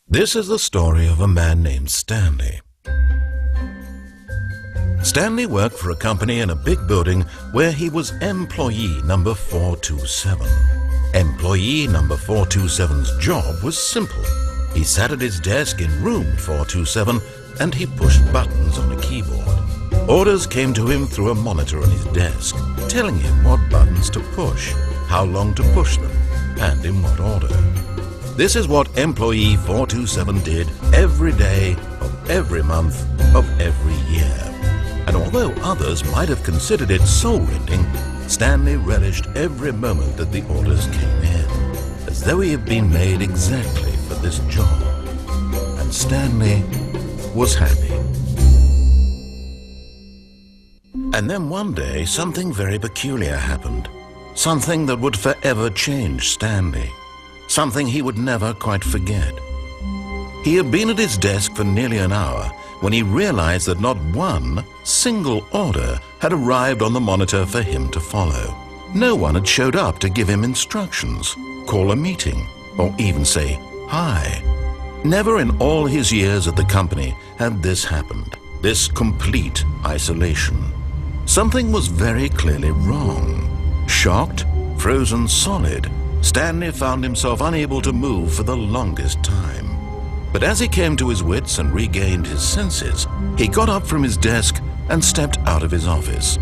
This is the story of a man named Stanley. Stanley worked for a company in a big building where he was employee number 427. Employee number 427's job was simple. He sat at his desk in room 427 and he pushed buttons on a keyboard. Orders came to him through a monitor on his desk, telling him what buttons to push, how long to push them, and in what order. This is what employee 427 did every day of every month of every year. And although others might have considered it soul-rending, Stanley relished every moment that the orders came in, as though he had been made exactly for this job. And Stanley was happy. And then one day, something very peculiar happened. Something that would forever change Stanley. Something he would never quite forget. He had been at his desk for nearly an hour when he realized that not one single order had arrived on the monitor for him to follow. No one had showed up to give him instructions, call a meeting, or even say hi. Never in all his years at the company had this happened, this complete isolation. Something was very clearly wrong. Shocked, frozen solid, Stanley found himself unable to move for the longest time. But as he came to his wits and regained his senses, he got up from his desk and stepped out of his office.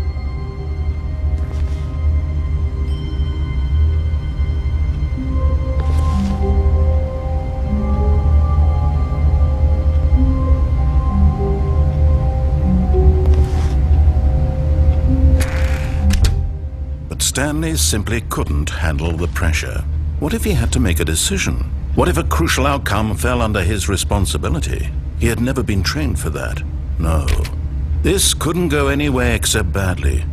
Stanley simply couldn't handle the pressure. What if he had to make a decision? What if a crucial outcome fell under his responsibility? He had never been trained for that. No. This couldn't go any way except badly.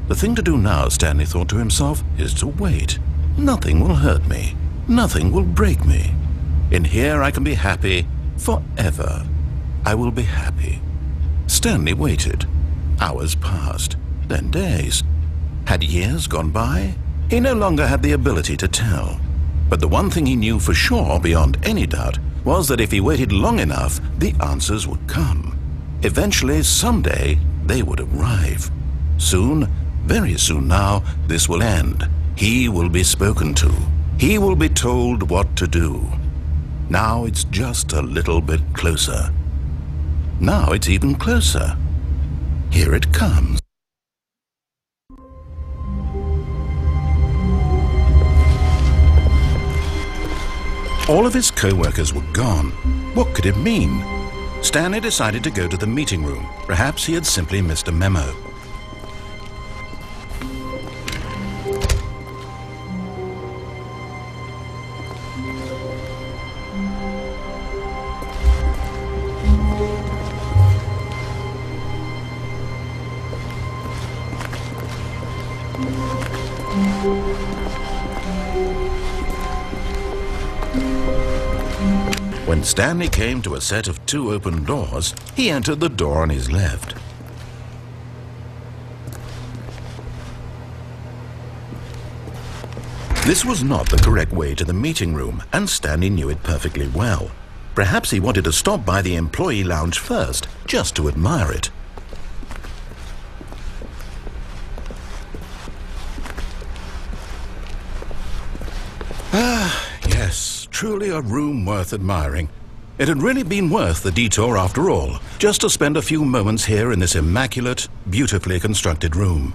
The thing to do now, Stanley thought to himself, is to wait. Nothing will hurt me. Nothing will break me. In here I can be happy forever. I will be happy. Stanley waited. Hours passed, then days. Had years gone by? He no longer had the ability to tell. But the one thing he knew for sure, beyond any doubt, was that if he waited long enough, the answers would come. Eventually, someday, they would arrive. Soon, very soon now, this will end. He will be spoken to. He will be told what to do. Now it's just a little bit closer. Now it's even closer. Here it comes. All of his co-workers were gone. What could it mean? Stanley decided to go to the meeting room. Perhaps he had simply missed a memo. When Stanley came to a set of 2 open doors, he entered the door on his left. This was not the correct way to the meeting room, and Stanley knew it perfectly well. Perhaps he wanted to stop by the employee lounge first, just to admire it. Yes, truly a room worth admiring. It had really been worth the detour after all, just to spend a few moments here in this immaculate, beautifully constructed room.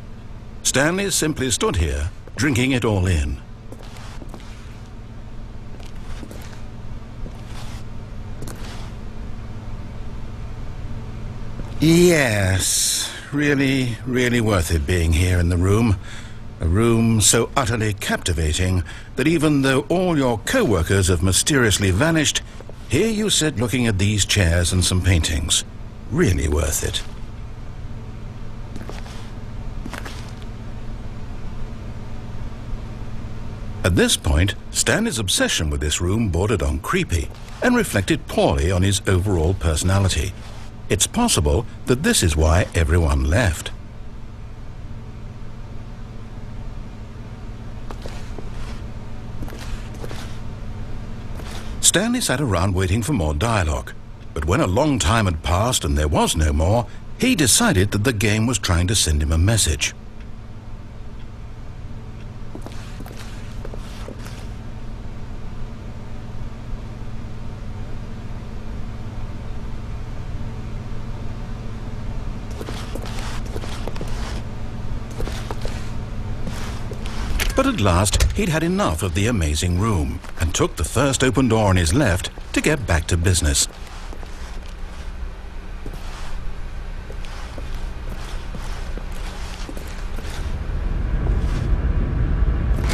Stanley simply stood here, drinking it all in. Yes, really, really worth it being here in the room. A room so utterly captivating that even though all your co-workers have mysteriously vanished, here you sit looking at these chairs and some paintings. Really worth it. At this point, Stanley's obsession with this room bordered on creepy and reflected poorly on his overall personality. It's possible that this is why everyone left. Stanley sat around waiting for more dialogue. But when a long time had passed and there was no more, he decided that the game was trying to send him a message. But at last, he'd had enough of the amazing room and took the first open door on his left to get back to business.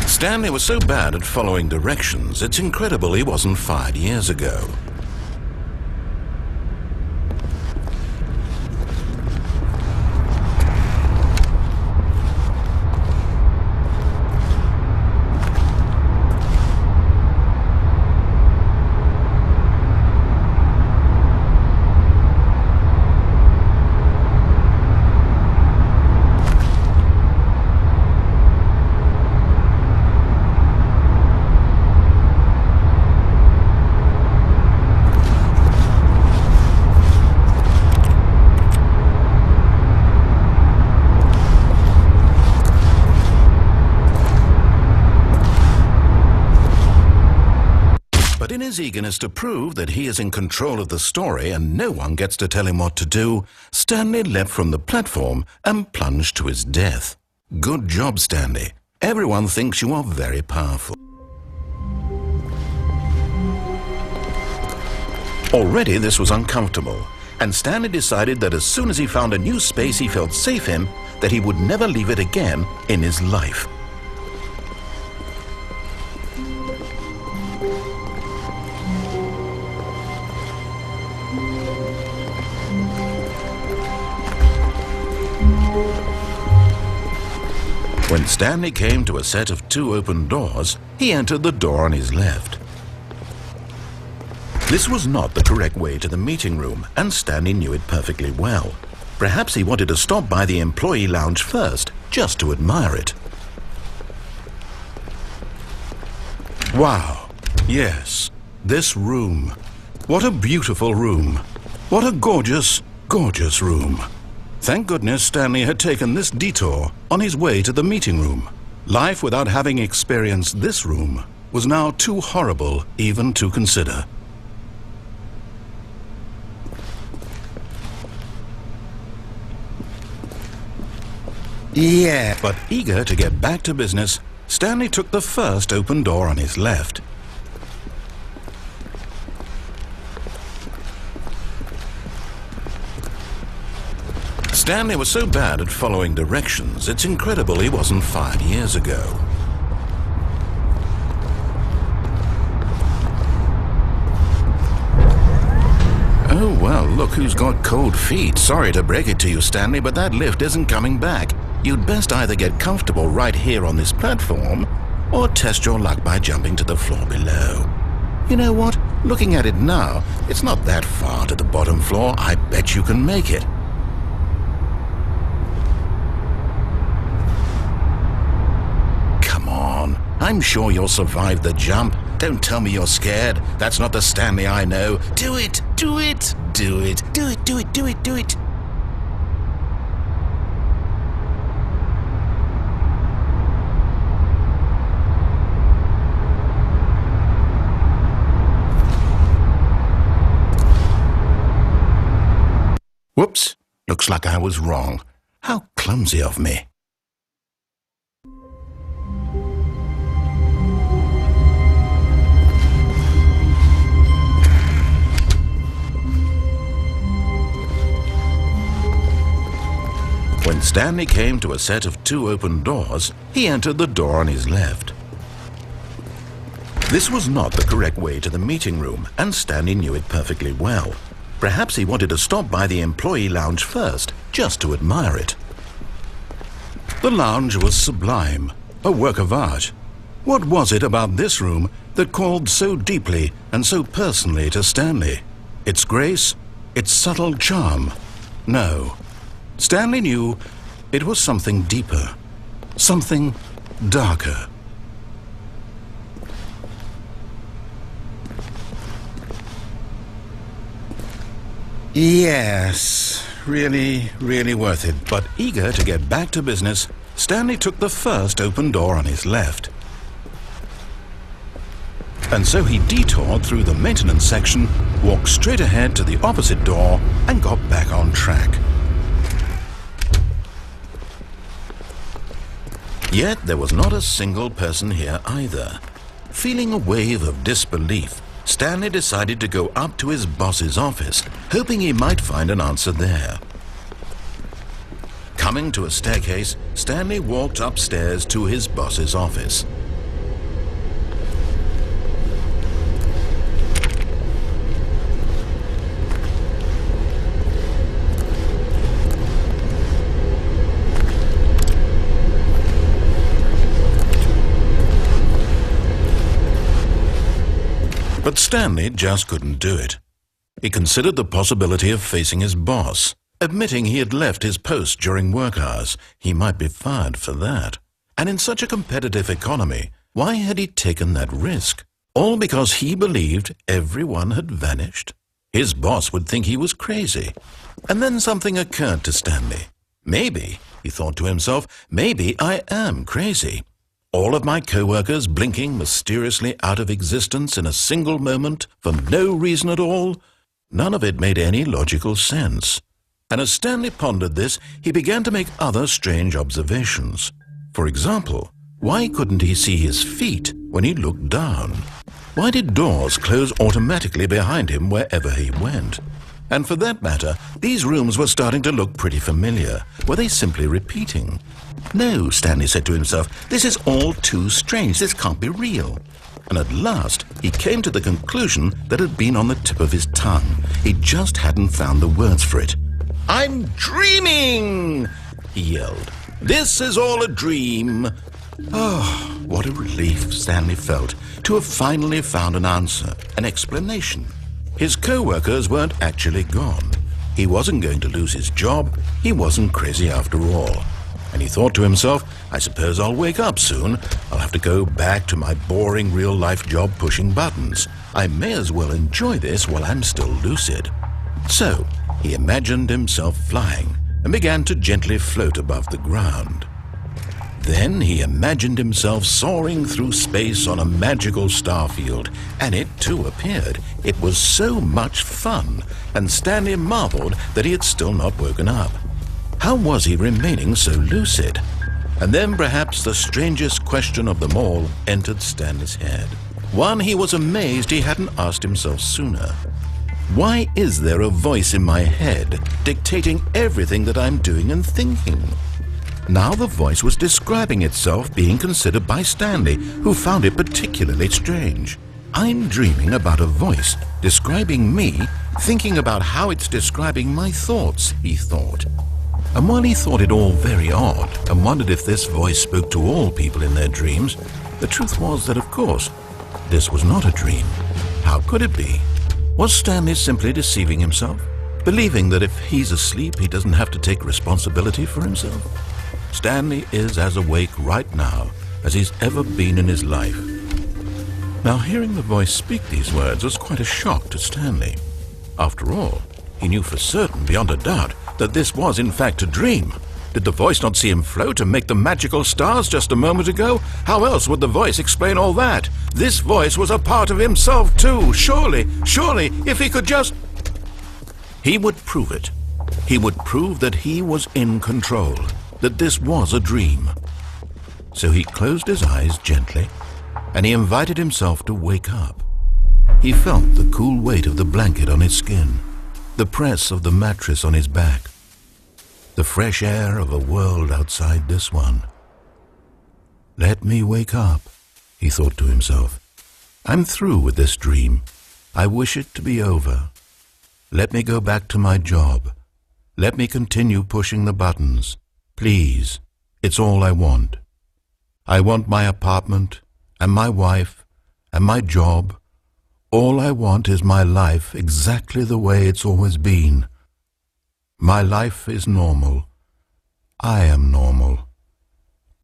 Stanley was so bad at following directions, it's incredible he wasn't fired years ago. But in his eagerness to prove that he is in control of the story and no one gets to tell him what to do, Stanley leapt from the platform and plunged to his death. Good job, Stanley. Everyone thinks you are very powerful. Already this was uncomfortable, and Stanley decided that as soon as he found a new space he felt safe in, that he would never leave it again in his life. When Stanley came to a set of 2 open doors, he entered the door on his left. This was not the correct way to the meeting room, and Stanley knew it perfectly well. Perhaps he wanted to stop by the employee lounge first, just to admire it. Wow, yes, this room. What a beautiful room. What a gorgeous, gorgeous room. Thank goodness Stanley had taken this detour on his way to the meeting room. Life without having experienced this room was now too horrible even to consider. Yeah, but eager to get back to business, Stanley took the first open door on his left. Stanley was so bad at following directions, it's incredible he wasn't fired years ago. Oh well, look who's got cold feet. Sorry to break it to you, Stanley, but that lift isn't coming back. You'd best either get comfortable right here on this platform, or test your luck by jumping to the floor below. You know what? Looking at it now, it's not that far to the bottom floor. I bet you can make it. I'm sure you'll survive the jump. Don't tell me you're scared. That's not the Stanley I know. Do it! Do it! Do it! Do it! Do it! Do it! Do it! Whoops! Looks like I was wrong. How clumsy of me. When Stanley came to a set of 2 open doors, he entered the door on his left. This was not the correct way to the meeting room, and Stanley knew it perfectly well. Perhaps he wanted to stop by the employee lounge first, just to admire it. The lounge was sublime, a work of art. What was it about this room that called so deeply and so personally to Stanley? Its grace? Its subtle charm? No. Stanley knew it was something deeper, something darker. Yes, really worth it. But eager to get back to business, Stanley took the first open door on his left. And so he detoured through the maintenance section, walked straight ahead to the opposite door, and got back on track. Yet there was not a single person here either. Feeling a wave of disbelief, Stanley decided to go up to his boss's office, hoping he might find an answer there. Coming to a staircase, Stanley walked upstairs to his boss's office. But Stanley just couldn't do it. He considered the possibility of facing his boss, admitting he had left his post during work hours. He might be fired for that. And in such a competitive economy, why had he taken that risk? All because he believed everyone had vanished? His boss would think he was crazy. And then something occurred to Stanley. Maybe, he thought to himself, maybe I am crazy. All of my co-workers blinking mysteriously out of existence in a single moment for no reason at all? None of it made any logical sense. And as Stanley pondered this, he began to make other strange observations. For example, why couldn't he see his feet when he looked down? Why did doors close automatically behind him wherever he went? And for that matter, these rooms were starting to look pretty familiar. Were they simply repeating? No, Stanley said to himself, this is all too strange. This can't be real. And at last, he came to the conclusion that had been on the tip of his tongue. He just hadn't found the words for it. "I'm dreaming!" he yelled. "This is all a dream." Oh, what a relief Stanley felt to have finally found an answer, an explanation. His co-workers weren't actually gone. He wasn't going to lose his job. He wasn't crazy after all. And he thought to himself, I suppose I'll wake up soon. I'll have to go back to my boring real-life job pushing buttons. I may as well enjoy this while I'm still lucid. So he imagined himself flying and began to gently float above the ground. Then he imagined himself soaring through space on a magical starfield, and it too appeared. It was so much fun, and Stanley marveled that he had still not woken up. How was he remaining so lucid? And then perhaps the strangest question of them all entered Stanley's head. One he was amazed he hadn't asked himself sooner. Why is there a voice in my head dictating everything that I'm doing and thinking? Now the voice was describing itself being considered by Stanley, who found it particularly strange. I'm dreaming about a voice describing me, thinking about how it's describing my thoughts, he thought. And while he thought it all very odd and wondered if this voice spoke to all people in their dreams, the truth was that, of course, this was not a dream. How could it be? Was Stanley simply deceiving himself, believing that if he's asleep, he doesn't have to take responsibility for himself? Stanley is as awake right now as he's ever been in his life. Now, hearing the voice speak these words was quite a shock to Stanley. After all, he knew for certain, beyond a doubt, that this was in fact a dream. Did the voice not see him float and make the magical stars just a moment ago? How else would the voice explain all that? This voice was a part of himself too. Surely, if he could just... He would prove it. He would prove that he was in control, that this was a dream. So he closed his eyes gently, and he invited himself to wake up. He felt the cool weight of the blanket on his skin, the press of the mattress on his back, the fresh air of a world outside this one. Let me wake up, he thought to himself. I'm through with this dream. I wish it to be over. Let me go back to my job. Let me continue pushing the buttons. Please, it's all I want. I want my apartment and my wife and my job. All I want is my life exactly the way it's always been. My life is normal. I am normal.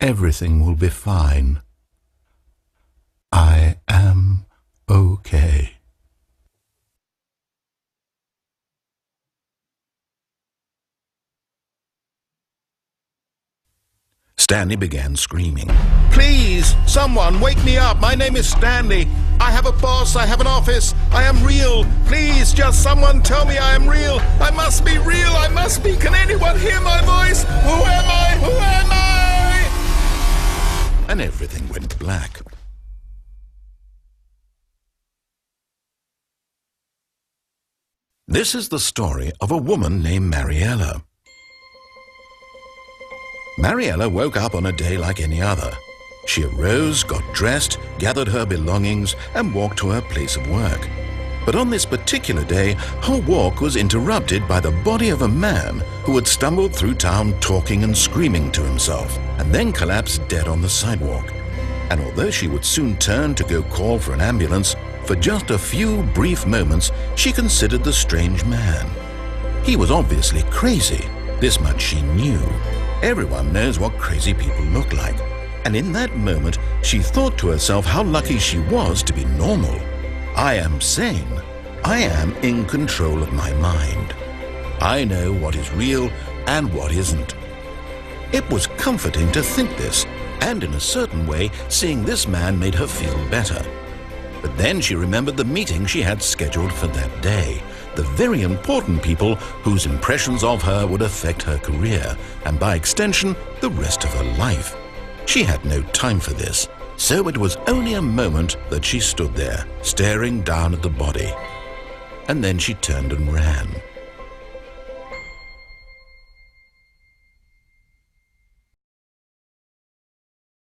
Everything will be fine. I am okay. Stanley began screaming. "Please, someone, wake me up. My name is Stanley. I have a boss. I have an office. I am real. Please, just someone tell me I am real. I must be real. I must be. Can anyone hear my voice? Who am I? Who am I?" And everything went black. This is the story of a woman named Mariella. Mariella woke up on a day like any other. She arose, got dressed, gathered her belongings, and walked to her place of work. But on this particular day, her walk was interrupted by the body of a man who had stumbled through town talking and screaming to himself, and then collapsed dead on the sidewalk. And although she would soon turn to go call for an ambulance, for just a few brief moments she considered the strange man. He was obviously crazy. This much she knew. Everyone knows what crazy people look like. And in that moment, she thought to herself how lucky she was to be normal. I am sane. I am in control of my mind. I know what is real and what isn't. It was comforting to think this, and in a certain way, seeing this man made her feel better. But then she remembered the meeting she had scheduled for that day. The very important people whose impressions of her would affect her career, and by extension, the rest of her life. She had no time for this, so it was only a moment that she stood there, staring down at the body. And then she turned and ran.